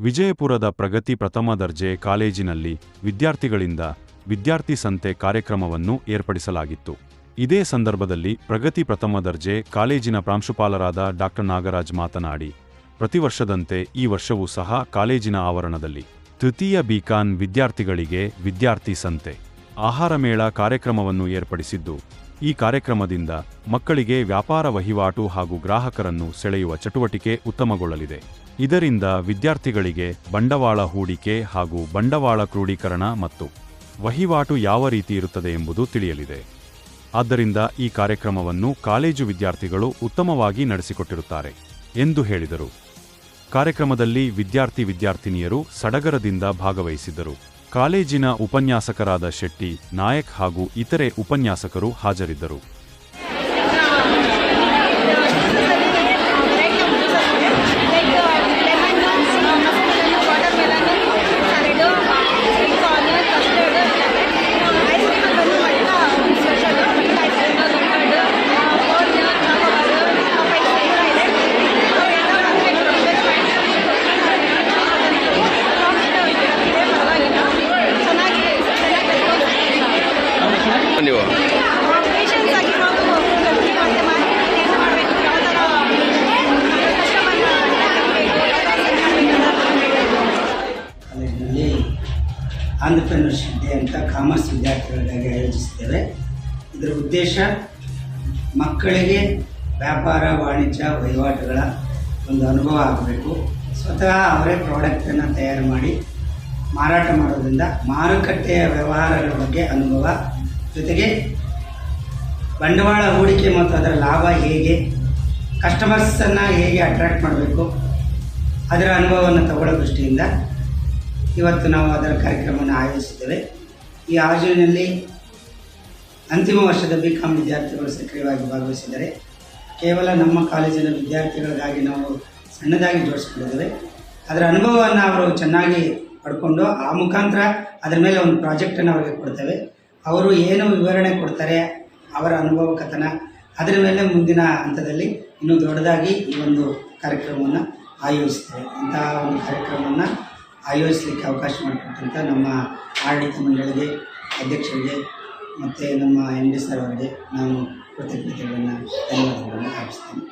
ವಿಜಯಪುರದ ಪ್ರಗತಿ ಪ್ರಥಮ ದರ್ಜೆ ಕಾಲೇಜಿನಲ್ಲಿ ವಿದ್ಯಾರ್ಥಿಗಳಿಂದ ವಿದ್ಯಾರ್ಥಿ ಸಂತೆ ಕಾರ್ಯಕ್ರಮವನ್ನು ಏರ್ಪಡಿಸಲಾಗಿತ್ತು. ಇದೇ ಸಂದರ್ಭದಲ್ಲಿ ಪ್ರಗತಿ ಪ್ರಥಮ ದರ್ಜೆ ಕಾಲೇಜಿನ ಪ್ರಾಂಶುಪಾಲರಾದ ಡಾ. ನಾಗರಾಜ್ ಮಾತನಾಡಿ, ಪ್ರತಿ ವರ್ಷದಂತೆ ಈ ವರ್ಷವೂ ಸಹ ಕಾಲೇಜಿನ ಆವರಣದಲ್ಲಿ ತೃತೀಯ ಬಿಕಾನ್ ವಿದ್ಯಾರ್ಥಿಗಳಿಗೆ ವಿದ್ಯಾರ್ಥಿ ಸಂತೆ, ಆಹಾರ ಮೇಳ ಕಾರ್ಯಕ್ರಮವನ್ನು ಏರ್ಪಡಿಸಿದ್ದು, ಈ ಕಾರ್ಯಕ್ರಮದಿಂದ ಮಕ್ಕಳಿಗೆ ವ್ಯಾಪಾರ ವಹಿವಾಟು ಹಾಗೂ ಗ್ರಾಹಕರನ್ನು ಸೆಳೆಯುವ ಚಟುವಟಿಕೆ ಉತ್ತಮಗೊಳ್ಳಲಿದೆ. ಇದರಿಂದ ವಿದ್ಯಾರ್ಥಿಗಳಿಗೆ ಬಂಡವಾಳ ಹೂಡಿಕೆ ಹಾಗೂ ಬಂಡವಾಳ ಕ್ರೋಢೀಕರಣ ಮತ್ತು ವಹಿವಾಟು ಯಾವ ರೀತಿ ಇರುತ್ತದೆ ಎಂಬುದು ತಿಳಿಯಲಿದೆ. ಆದ್ದರಿಂದ ಈ ಕಾರ್ಯಕ್ರಮವನ್ನು ಕಾಲೇಜು ವಿದ್ಯಾರ್ಥಿಗಳು ಉತ್ತಮವಾಗಿ ನಡೆಸಿಕೊಟ್ಟಿರುತ್ತಾರೆ ಎಂದು ಹೇಳಿದರು. ಕಾರ್ಯಕ್ರಮದಲ್ಲಿ ವಿದ್ಯಾರ್ಥಿನಿಯರು ಸಡಗರದಿಂದ ಭಾಗವಹಿಸಿದ್ದರು. ಕಾಲೇಜಿನ ಉಪನ್ಯಾಸಕರಾದ ಶೆಟ್ಟಿ, ನಾಯಕ್ ಹಾಗೂ ಇತರೆ ಉಪನ್ಯಾಸಕರು ಹಾಜರಿದ್ದರು. ಕಾಲೇಜಿನಲ್ಲಿ ಆಂಟ್ರಪ್ರೆನ್ಯೂರ್ಶಿಪ್ ಡೇ ಅಂತ ಕಾಮರ್ಸ್ ವಿದ್ಯಾರ್ಥಿಗಳಿಗಾಗಿ ಆಯೋಜಿಸಿದ್ದೇವೆ. ಇದರ ಉದ್ದೇಶ ಮಕ್ಕಳಿಗೆ ವ್ಯಾಪಾರ ವಾಣಿಜ್ಯ ವಹಿವಾಟುಗಳ ಒಂದು ಅನುಭವ ಆಗಬೇಕು. ಸ್ವತಃ ಅವರೇ ಪ್ರಾಡಕ್ಟನ್ನು ತಯಾರು ಮಾಡಿ ಮಾರಾಟ ಮಾಡೋದ್ರಿಂದ ಮಾರುಕಟ್ಟೆಯ ವ್ಯವಹಾರಗಳ ಬಗ್ಗೆ ಅನುಭವ, ಜೊತೆಗೆ ಬಂಡವಾಳ ಹೂಡಿಕೆ ಮತ್ತು ಅದರ ಲಾಭ ಹೇಗೆ, ಕಸ್ಟಮರ್ಸನ್ನು ಹೇಗೆ ಅಟ್ರಾಕ್ಟ್ ಮಾಡಬೇಕು, ಅದರ ಅನುಭವವನ್ನು ತಗೊಳ್ಳೋ ದೃಷ್ಟಿಯಿಂದ ಇವತ್ತು ನಾವು ಅದರ ಕಾರ್ಯಕ್ರಮವನ್ನು ಆಯೋಜಿಸಿದ್ದೇವೆ. ಈ ಆಯೋಜನೆಯಲ್ಲಿ ಅಂತಿಮ ವರ್ಷದ ಬಿಕಾಂ ವಿದ್ಯಾರ್ಥಿಗಳು ಸಕ್ರಿಯವಾಗಿ ಭಾಗವಹಿಸಿದ್ದಾರೆ. ಕೇವಲ ನಮ್ಮ ಕಾಲೇಜಿನ ವಿದ್ಯಾರ್ಥಿಗಳಿಗಾಗಿ ನಾವು ಸಣ್ಣದಾಗಿ ಜೋಡಿಸ್ಕೊಂಡಿದ್ದೇವೆ. ಅದರ ಅನುಭವವನ್ನು ಅವರು ಚೆನ್ನಾಗಿ ಪಡ್ಕೊಂಡು ಆ ಮುಖಾಂತರ ಅದರ ಮೇಲೆ ಒಂದು ಪ್ರಾಜೆಕ್ಟನ್ನು ಅವರಿಗೆ ಕೊಡ್ತೇವೆ. ಅವರು ಏನು ವಿವರಣೆ ಕೊಡ್ತಾರೆ, ಅವರ ಅನುಭವ ಕಥನ, ಅದರ ಮೇಲೆ ಮುಂದಿನ ಹಂತದಲ್ಲಿ ಇನ್ನೂ ದೊಡ್ಡದಾಗಿ ಈ ಒಂದು ಕಾರ್ಯಕ್ರಮವನ್ನು ಆಯೋಜಿಸ್ತೇವೆ. ಇಂತಹ ಒಂದು ಕಾರ್ಯಕ್ರಮವನ್ನು ಆಯೋಜಿಸಲಿಕ್ಕೆ ಅವಕಾಶ ಮಾಡಿಕೊಟ್ಟಂಥ ನಮ್ಮ ಆಡಳಿತ ಮಂಡಳಿಗೆ, ಅಧ್ಯಕ್ಷರಿಗೆ ಮತ್ತು ನಮ್ಮ MD ಸರ್ ಅವರಿಗೆ ನಾನು ಧನ್ಯವಾದಗಳನ್ನು ಅರ್ಪಿಸ್ತೇನೆ.